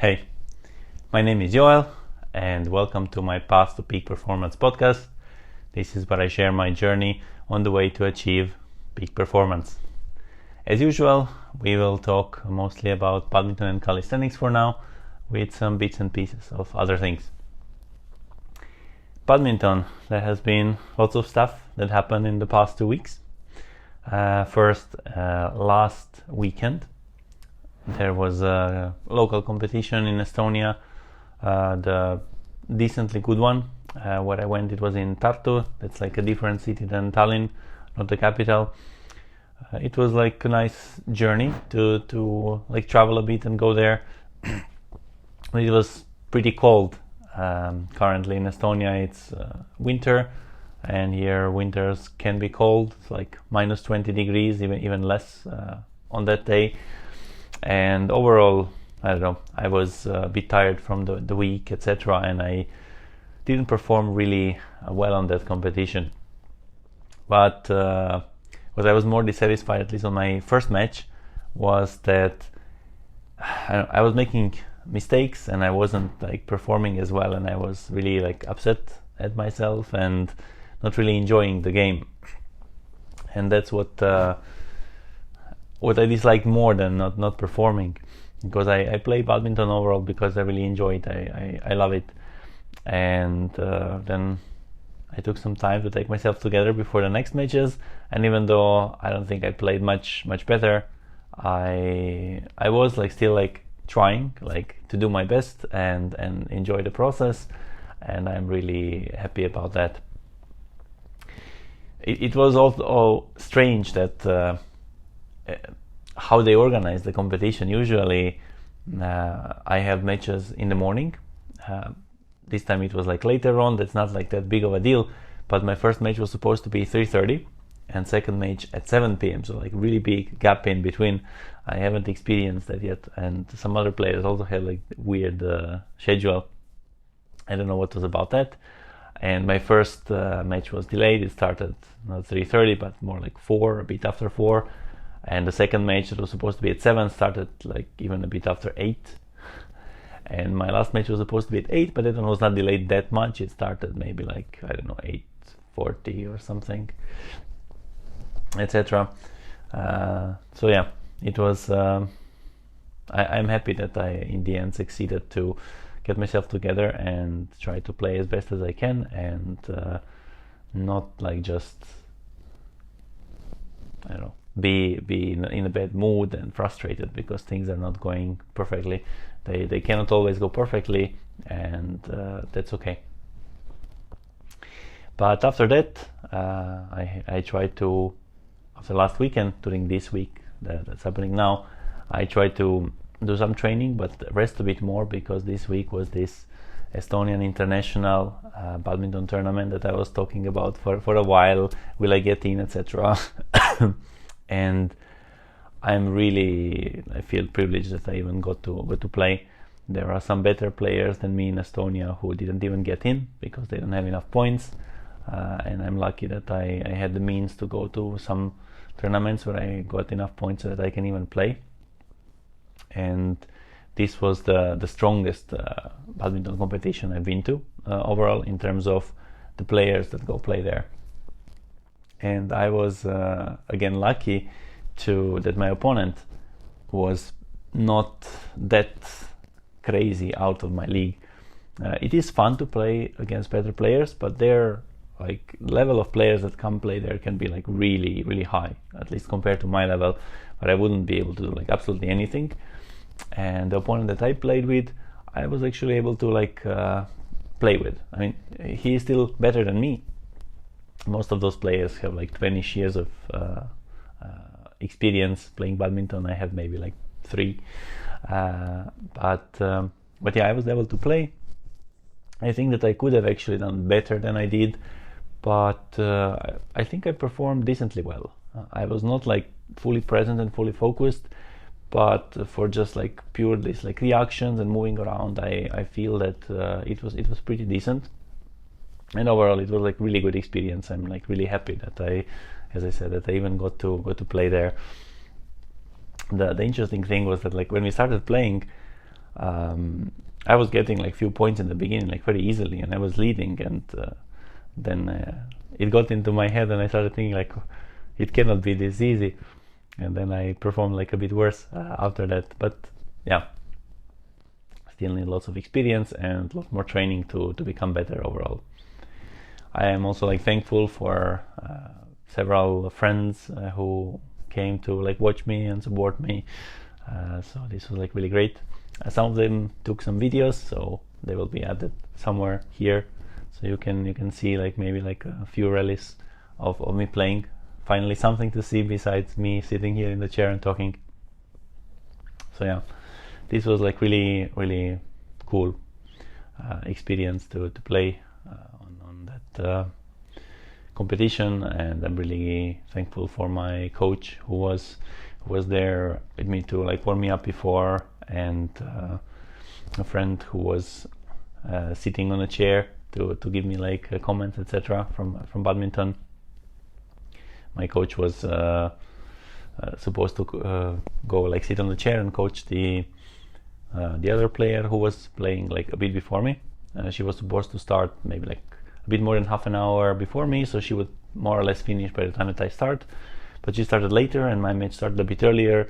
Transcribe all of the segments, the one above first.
Hey, my name is Joel and welcome to my Path to Peak Performance podcast. This is where I share my journey on the way to achieve peak performance. As usual, we will talk mostly about badminton and calisthenics for now, with some bits and pieces of other things. Badminton, there has been lots of stuff that happened in the past 2 weeks. First, last weekend, there was a local competition in Estonia, the decently good one. Where I went, it was in Tartu. It's like a different city than Tallinn, not the capital. It was like a nice journey to like travel a bit and go there. It was pretty cold. Currently in Estonia it's winter, and here winters can be cold. It's like minus 20 degrees, even less on that day. And overall, I don't know, I was a bit tired from the week, etc. And I didn't perform really well on that competition. But what I was more dissatisfied, at least on my first match, was that I was making mistakes and I wasn't like performing as well, and I was really like upset at myself and not really enjoying the game. And that's what I disliked more than not performing, because I play badminton overall because I really enjoy it. I love it. And then I took some time to take myself together before the next matches, and even though I don't think I played much better, I was like still like trying like to do my best and enjoy the process, and I'm really happy about that. It was also strange that how they organize the competition. Usually I have matches in the morning. This time it was like later on. That's not like that big of a deal, but my first match was supposed to be 3:30 and second match at 7 p.m. so like really big gap in between. I haven't experienced that yet, and some other players also had like weird schedule. I don't know what was about that. And my first match was delayed. It started not 3:30 but more like 4, a bit after 4. And the second match that was supposed to be at 7 started like even a bit after 8. And my last match was supposed to be at 8, but that one was not delayed that much. It started maybe like, I don't know, 8:40 or something, etc. So yeah, it was I'm happy that I in the end succeeded to get myself together and try to play as best as I can, and not like just, I don't know, be in a bad mood and frustrated because things are not going perfectly. They cannot always go perfectly, and that's okay. But after that, I tried to, after last weekend, during this week that's happening now, I tried to do some training but rest a bit more, because this week was this Estonian International badminton tournament that I was talking about for a while. Will I get in, etc. And I feel privileged that I even got to play. There are some better players than me in Estonia who didn't even get in because they don't have enough points, and I'm lucky that I had the means to go to some tournaments where I got enough points so that I can even play. And this was the strongest badminton competition I've been to overall in terms of the players that go play there. And I was again lucky that my opponent was not that crazy out of my league. It is fun to play against better players, but their like level of players that come play there can be like really high, at least compared to my level, but I wouldn't be able to do like absolutely anything. And the opponent that I played with, I was actually able to like play with. I mean, he is still better than me. Most of those players have like 20 years of experience playing badminton. I have maybe like 3. But yeah, I was able to play. I think that I could have actually done better than I did, but I think I performed decently well. I was not like fully present and fully focused, but for just like pure this like reactions and moving around, I feel that it was pretty decent. And overall, it was like really good experience. I'm like really happy that as I said, that I even got to play there. The interesting thing was that like when we started playing, I was getting like few points in the beginning, like very easily, and I was leading, and then it got into my head, and I started thinking like, it cannot be this easy, and then I performed like a bit worse after that. But yeah, still need lots of experience and a lot more training to become better overall. I am also like thankful for several friends who came to like watch me and support me. So this was like really great. Some of them took some videos, so they will be added somewhere here, so you can see like maybe like a few rallies of me playing. Finally something to see besides me sitting here in the chair and talking. So yeah, this was like really cool experience to play on that competition, and I'm really thankful for my coach who was there with me to like warm me up before, and a friend who was sitting on a chair to give me like comments, etc. from badminton. My coach was supposed to go like sit on the chair and coach the other player who was playing like a bit before me. She was supposed to start maybe like a bit more than half an hour before me, so she would more or less finish by the time that I start. But she started later, and my match started a bit earlier,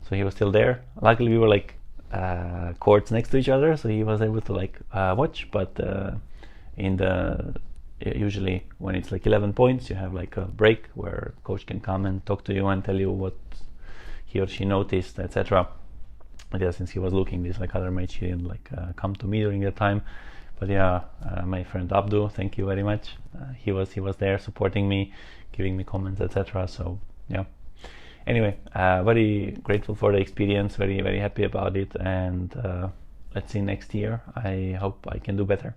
so he was still there. Luckily, we were like courts next to each other, so he was able to like watch. But in the usually when it's like 11 points, you have like a break where coach can come and talk to you and tell you what he or she noticed, etc. But yeah, since he was looking this like other match, he didn't like come to me during that time. But yeah, my friend Abdu, thank you very much. He was there supporting me, giving me comments, etc. So yeah. Anyway, very grateful for the experience. Very happy about it, and let's see next year. I hope I can do better.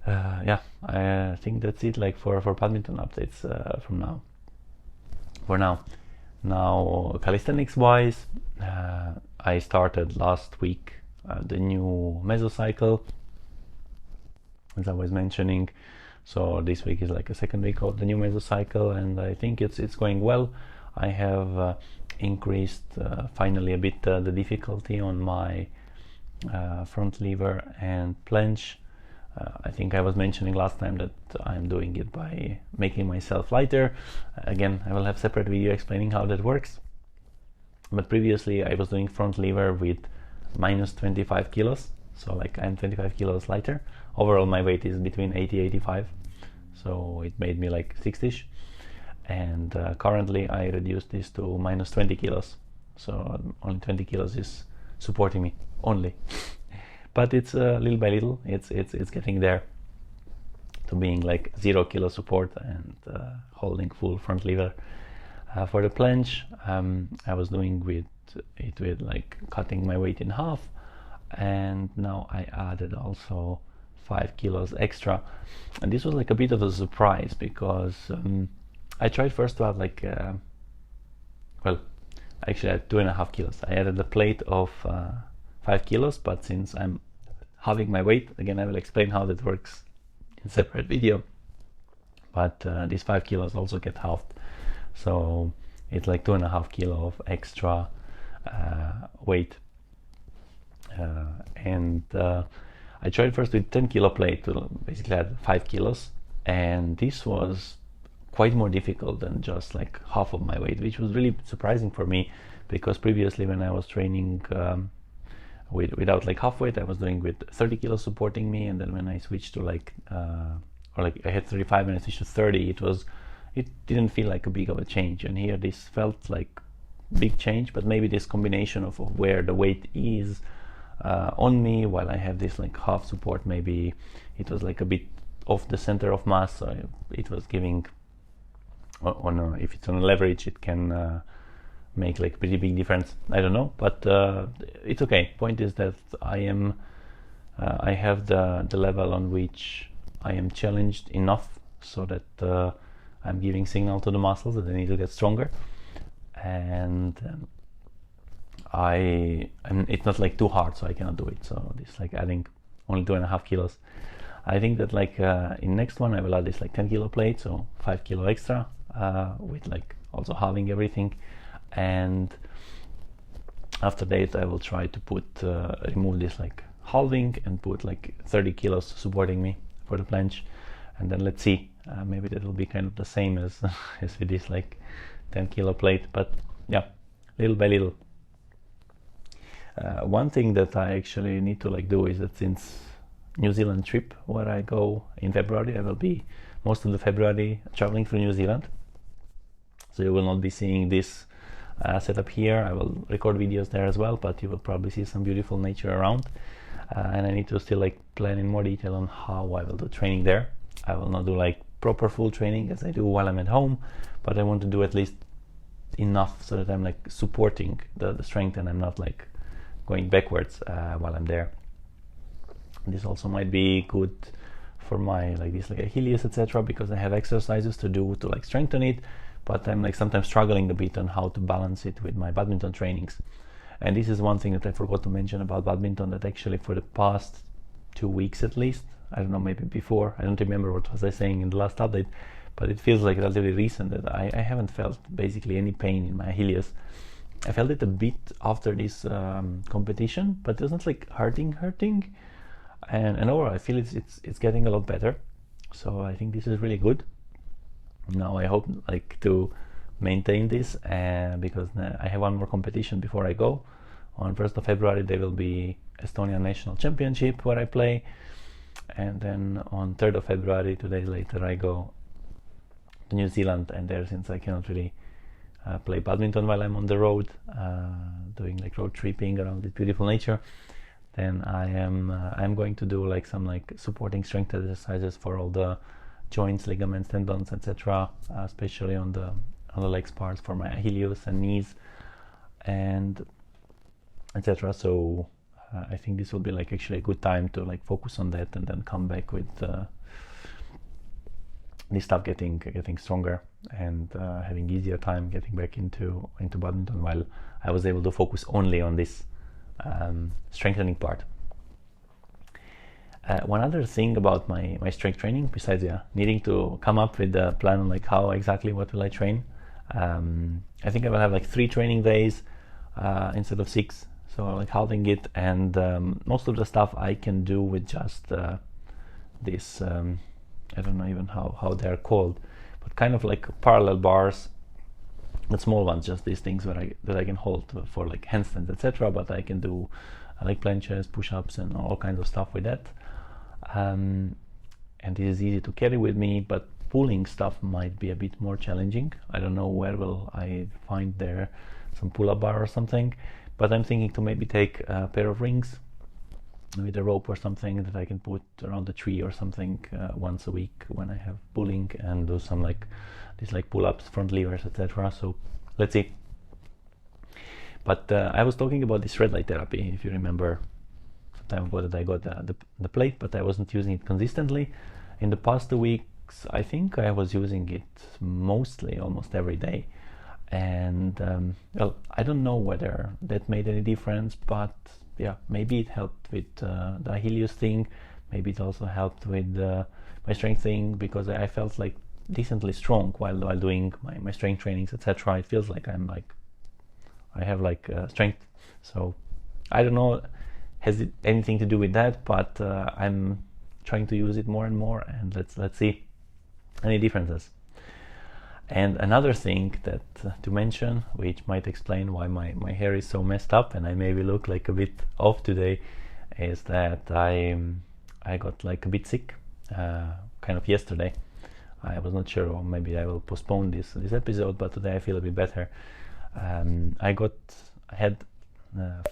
Yeah, I think that's it. Like for badminton updates from now. For now. Now calisthenics wise, I started last week the new mesocycle, as I was mentioning. So this week is like a second week of the new mesocycle, and I think it's going well. I have increased finally a bit the difficulty on my front lever and planche. I think I was mentioning last time that I'm doing it by making myself lighter. Again, I will have separate video explaining how that works. But previously I was doing front lever with minus 25 kilos. So like I'm 25 kilos lighter. Overall my weight is between 80-85. So it made me like 60ish. And currently I reduced this to minus 20 kilos. So only 20 kilos is supporting me, only. But it's little by little, it's getting there to being like 0 kilo support and holding full front lever. For the planche, I was doing with like cutting my weight in half, and now I added also 5 kilos extra. And this was like a bit of a surprise because I tried first to add like, well, actually I had 2.5 kilos. I added a plate of 5 kilos, but since I'm halving my weight, again I will explain how that works in separate video, but these 5 kilos also get halved, so it's like 2.5 kilo of extra weight. And I tried first with 10 kilo plate to basically add 5 kilos, and this was quite more difficult than just like half of my weight, which was really surprising for me, because previously when I was training without like half weight, I was doing with 30 kilos supporting me, and then when I switched to like or like I had 35 and I switched to 30, it didn't feel like a big of a change. And here this felt like big change, but maybe this combination of where the weight is on me while I have this like half support, maybe it was like a bit off the center of mass, so it was giving on if it's on a leverage, it can make like pretty big difference. I don't know, but it's okay. Point is that I have the level on which I am challenged enough so that I'm giving signal to the muscles that they need to get stronger, and it's not like too hard, so I cannot do it. So this like adding only 2.5 kilos. I think that like in next one I will add this like 10 kilo plate, so 5 kilo extra with like also halving everything. And after that I will try to put remove this like halving and put like 30 kilos supporting me for the planche, and then let's see, maybe that will be kind of the same as as with this like 10 kilo plate, but yeah, little by little. One thing that I actually need to like do is that since New Zealand trip where I go in February, I will be most of the February traveling through New Zealand, so you will not be seeing this setup here. I will record videos there as well, but you will probably see some beautiful nature around, and I need to still like plan in more detail on how I will do training there. I will not do like proper full training as I do while I'm at home, but I want to do at least enough so that I'm like supporting the strength and I'm not like going backwards while I'm there. This also might be good for my like this like Achilles, etc., because I have exercises to do to like strengthen it, but I'm like sometimes struggling a bit on how to balance it with my badminton trainings. And this is one thing that I forgot to mention about badminton, that actually for the past 2 weeks at least, I don't know, maybe before, I don't remember what was I saying in the last update, but it feels like relatively recent that I haven't felt basically any pain in my Achilles. I felt it a bit after this competition, but it wasn't like hurting, and overall I feel it's getting a lot better. So I think this is really good. Now I hope like to maintain this, because I have one more competition before I go. On 1st of February there will be Estonian National Championship where I play, and then on 3rd of February, 2 days later, I go to New Zealand, and there, since I cannot really play badminton while I'm on the road, doing like road tripping around this beautiful nature, then I'm going to do like some like supporting strength exercises for all the joints, ligaments, tendons, etc., especially on the legs parts for my Achilles and knees and etc. So I think this will be like actually a good time to like focus on that and then come back with this stuff getting stronger and having easier time getting back into badminton, while I was able to focus only on this strengthening part. One other thing about my strength training, besides needing to come up with a plan on like how exactly what will I train, I think I will have like 3 training days instead of 6, so like halving it, and most of the stuff I can do with just this I don't know even how they're called, but kind of like parallel bars, the small ones, just these things that I can hold for like handstands, etc., but I can do like planches, push-ups, and all kinds of stuff with that. And this is easy to carry with me, but pulling stuff might be a bit more challenging. I don't know where will I find there some pull-up bar or something, but I'm thinking to maybe take a pair of rings with a rope or something that I can put around the tree or something once a week when I have pulling, and do some like these like pull-ups, front levers, etc. So let's see. But I was talking about this red light therapy, if you remember some time ago, that I got the plate, but I wasn't using it consistently. In the past 2 weeks, I think I was using it mostly almost every day, and well, I don't know whether that made any difference, but yeah, maybe it helped with the Achilles thing. Maybe it also helped with my strength thing, because I felt like decently strong while doing my strength trainings, etc. It feels like I have like strength. So I don't know, has it anything to do with that, but I'm trying to use it more and more, and let's see any differences. And another thing that to mention, which might explain why my hair is so messed up and I maybe look like a bit off today, is that I got like a bit sick kind of yesterday. I was not sure, or maybe I will postpone this episode, but today I feel a bit better. I had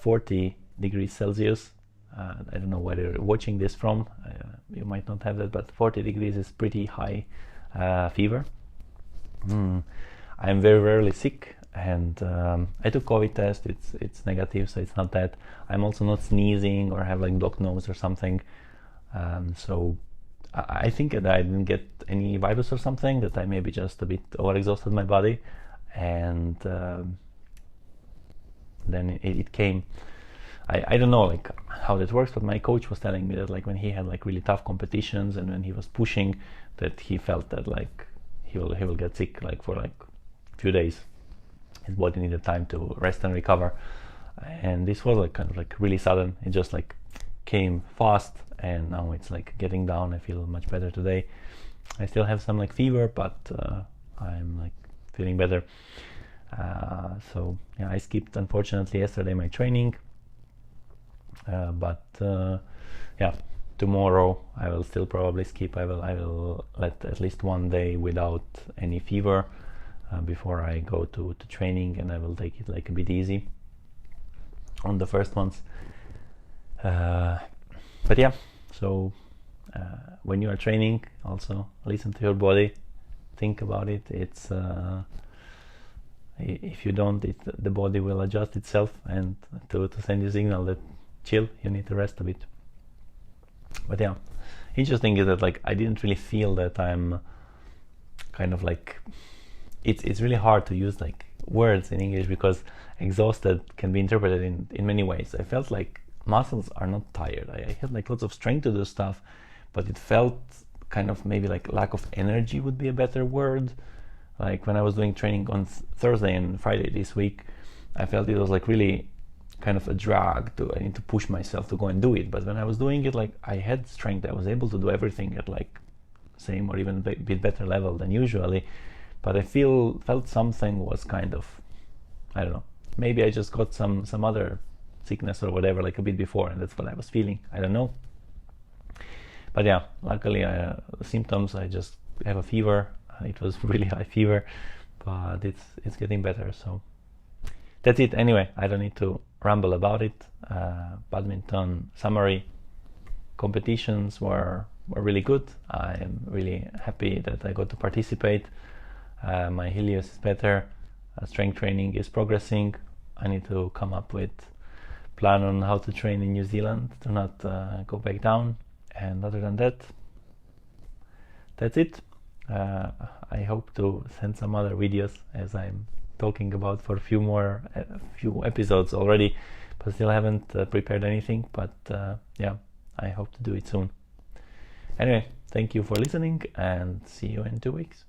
40 degrees Celsius. I don't know where you're watching this from. You might not have that, but 40 degrees is pretty high fever. I'm very rarely sick, and I took COVID test. It's negative, so it's not that. I'm also not sneezing or have like blocked nose or something. So I think that I didn't get any virus or something, that I maybe just a bit overexhausted my body, and then it came. I don't know like how that works, but my coach was telling me that like when he had like really tough competitions and when he was pushing, that he felt that like he will get sick like for like a few days. His body needed time to rest and recover. and this was like kind of like really sudden. It just like came fast, and now it's like getting down. I feel much better today. I still have some like fever, but I'm like feeling better. So yeah, I skipped unfortunately yesterday my training, but yeah, tomorrow I will still probably skip. I will let at least one day without any fever before I go to training, and I will take it like a bit easy on the first ones. But yeah, so when you are training, also listen to your body, think about it. It's if you don't, the body will adjust itself and to send you a signal that chill, you need to rest a bit. But yeah, interesting is that like I didn't really feel that I'm kind of like, it's really hard to use like words in English because exhausted can be interpreted in many ways. I felt like muscles are not tired. I had like lots of strength to do stuff, but it felt kind of maybe like lack of energy would be a better word. Like when I was doing training on Thursday and Friday this week, I felt it was like really kind of a drag. I need to push myself to go and do it. But when I was doing it, like I had strength. I was able to do everything at like same or even a bit better level than usually. But I felt something was kind of, I don't know, maybe I just got some other sickness or whatever like a bit before, and that's what I was feeling. I don't know. But yeah, luckily symptoms, I just have a fever. It was really high fever, but it's getting better. So that's it. Anyway, I don't need to ramble about it. Badminton summary: competitions were really good. I am really happy that I got to participate. My Helios is better. Strength training is progressing. I need to come up with plan on how to train in New Zealand to not go back down. And other than that, that's it. I hope to send some other videos, as I'm talking about for a few episodes already, but still haven't prepared anything. But yeah, I hope to do it soon. Anyway, thank you for listening, and see you in 2 weeks.